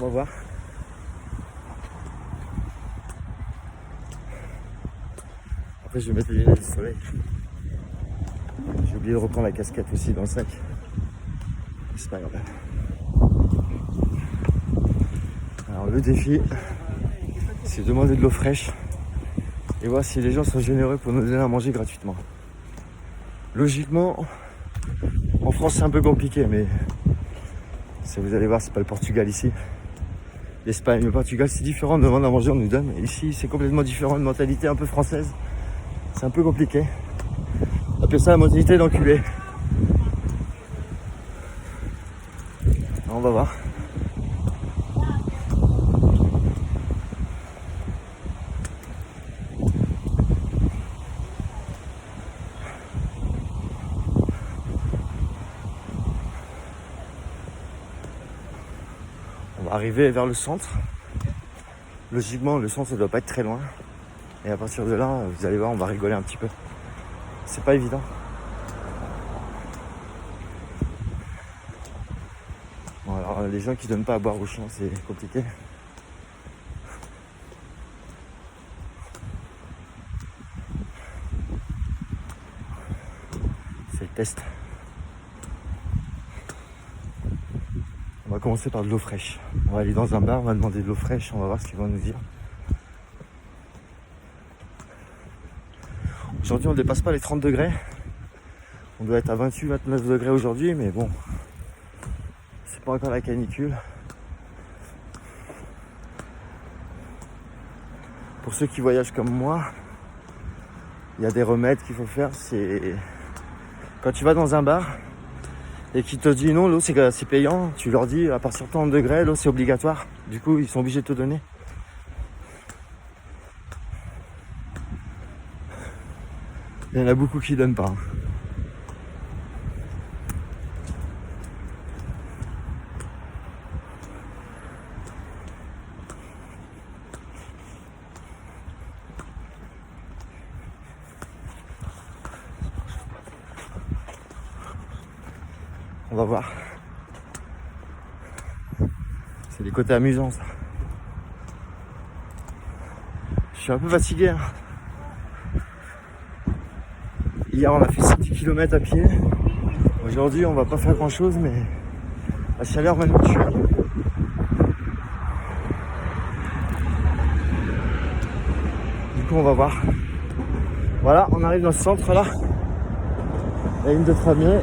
va voir. Après je vais mettre les lunettes de soleil. J'ai oublié de reprendre la casquette aussi dans le sac. C'est pas grave. Alors le défi, c'est de demander de l'eau fraîche et voir si les gens sont généreux pour nous donner à manger gratuitement. Logiquement, en France c'est un peu compliqué, mais ça, vous allez voir, c'est pas le Portugal ici. L'Espagne, le Portugal, c'est différent, on demande à manger, on nous donne. Et ici, c'est complètement différent, une mentalité un peu française. C'est un peu compliqué. On appelle ça la mentalité d'enculé. On va voir. On va arriver vers le centre. Logiquement, le centre ne doit pas être très loin. Et à partir de là, vous allez voir, on va rigoler un petit peu. C'est pas évident. Bon, alors, les gens qui donnent pas à boire aux chiens, c'est compliqué. C'est le test. On va commencer par de l'eau fraîche. On va aller dans un bar, on va demander de l'eau fraîche, on va voir ce qu'ils vont nous dire. Aujourd'hui, on ne dépasse pas les 30 degrés. On doit être à 28-29 degrés aujourd'hui, mais bon, c'est pas encore la canicule. Pour ceux qui voyagent comme moi, il y a des remèdes qu'il faut faire. C'est quand tu vas dans un bar et qu'ils te disent non, l'eau c'est payant, tu leur dis à partir de 30 degrés, l'eau c'est obligatoire. Du coup, ils sont obligés de te donner. Il y en a beaucoup qui donnent pas. On va voir. C'est des côtés amusants, ça. Je suis un peu fatigué. Hein. Hier, on a fait 10 km à pied. Aujourd'hui, on va pas faire grand chose, mais la chaleur va nous tuer. Du coup, on va voir. Voilà, on arrive dans ce centre là. La ligne de tramway.